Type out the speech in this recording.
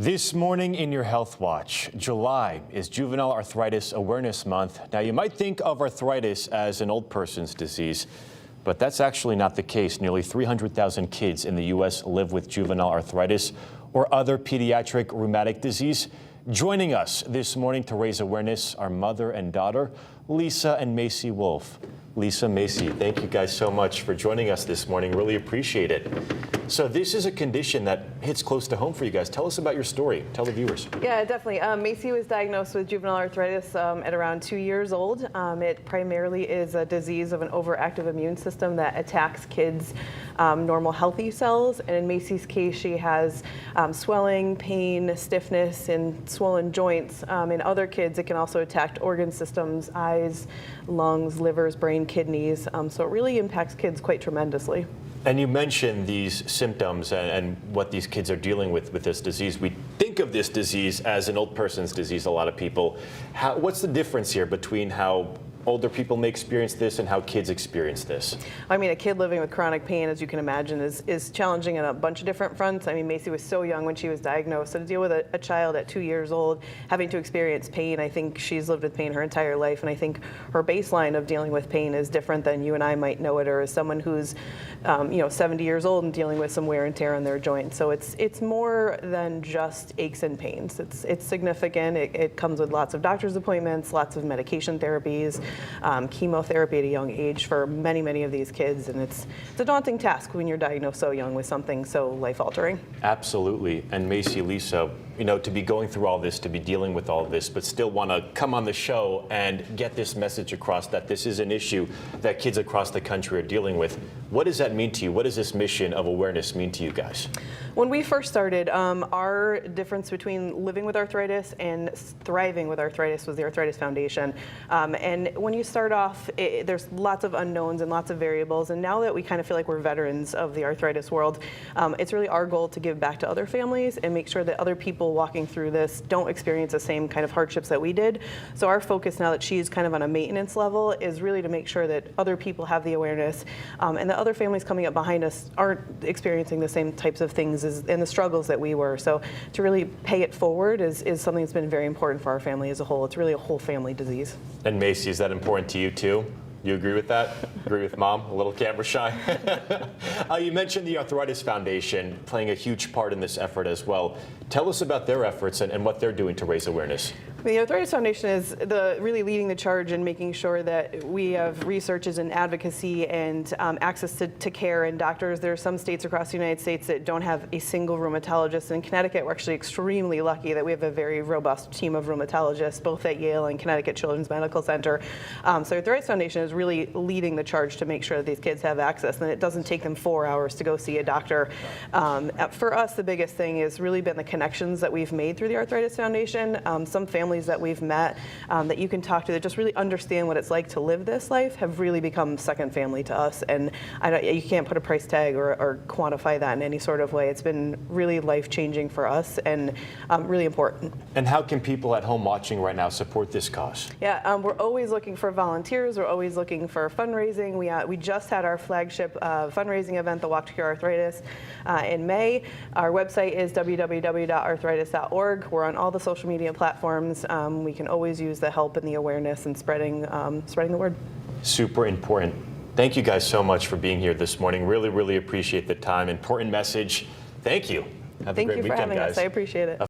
This morning in your Health Watch, July is Juvenile Arthritis Awareness Month. Now, you might think of arthritis as an old person's disease, but that's actually not the case. Nearly 300,000 kids in the U.S. live with juvenile arthritis or other pediatric rheumatic disease. Joining us this morning to raise awareness are mother and daughter, Lisa and Maci Wolfe. Lisa, Maci, thank you guys so much for joining us this morning. Really appreciate it. So this is a condition that hits close to home for you guys. Tell us about your story. Tell the viewers. Yeah, definitely. Maci was diagnosed with juvenile arthritis at around 2 years old. It primarily is a disease of an overactive immune system that attacks kids' normal healthy cells. And in Maci's case, she has swelling, pain, stiffness, and swollen joints. In other kids, it can also attack organ systems, eyes, lungs, livers, brain, kidneys. So it really impacts kids quite tremendously. And you mentioned these symptoms and what these kids are dealing with this disease. We think of this disease as an old person's disease, a lot of people. What's the difference here between how older people may experience this and how kids experience this? I mean, a kid living with chronic pain, as you can imagine, is challenging on a bunch of different fronts. I mean, Maci was so young when she was diagnosed, so to deal with a child at 2 years old having to experience pain, I think she's lived with pain her entire life, and I think her baseline of dealing with pain is different than you and I might know it, or as someone who's 70 years old and dealing with some wear and tear on their joints. So it's more than just aches and pains. It's significant. It comes with lots of doctor's appointments, lots of medication therapies, chemotherapy at a young age for many of these kids, and it's a daunting task when you're diagnosed so young with something so life-altering. Absolutely. And Maci, Lisa, to be going through all this, to be dealing with all of this, but still want to come on the show and get this message across that this is an issue that kids across the country are dealing with. What does that mean to you? What does this mission of awareness mean to you guys? When we first started, our difference between living with arthritis and thriving with arthritis was the Arthritis Foundation. And when you start off, there's lots of unknowns and lots of variables. And now that we kind of feel like we're veterans of the arthritis world, it's really our goal to give back to other families and make sure that other people walking through this don't experience the same kind of hardships that we did. So our focus now that she's kind of on a maintenance level is really to make sure that other people have the awareness and the other families coming up behind us aren't experiencing the same types of things and the struggles that we were. So to really pay it forward is something that's been very important for our family as a whole. It's really a whole family disease. And Maci, is that important to you too? You agree with that? Agree with Mom? A little camera shy? You mentioned the Arthritis Foundation playing a huge part in this effort as well. Tell us about their efforts and what they're doing to raise awareness. The Arthritis Foundation is really leading the charge in making sure that we have researches and advocacy and access to care and doctors. There are some states across the United States that don't have a single rheumatologist. In Connecticut, we're actually extremely lucky that we have a very robust team of rheumatologists, both at Yale and Connecticut Children's Medical Center. So the Arthritis Foundation is really leading the charge to make sure that these kids have access, and it doesn't take them 4 hours to go see a doctor. For us, the biggest thing has really been the connections that we've made through the Arthritis Foundation. Some families that we've met that you can talk to that just really understand what it's like to live this life have really become second family to us, and you can't put a price tag or quantify that in any sort of way. It's been really life-changing for us and really important. And how can people at home watching right now support this cause? Yeah, we're always looking for volunteers. We're always looking for fundraising. We just had our flagship fundraising event, the Walk to Cure Arthritis, in May. Our website is www.arthritis.org. We're on all the social media platforms. We can always use the help and the awareness and spreading the word. Super important. Thank you guys so much for being here this morning. Really appreciate the time. Important message. Thank you. Have a great weekend, guys. Thank you for having us. I appreciate it.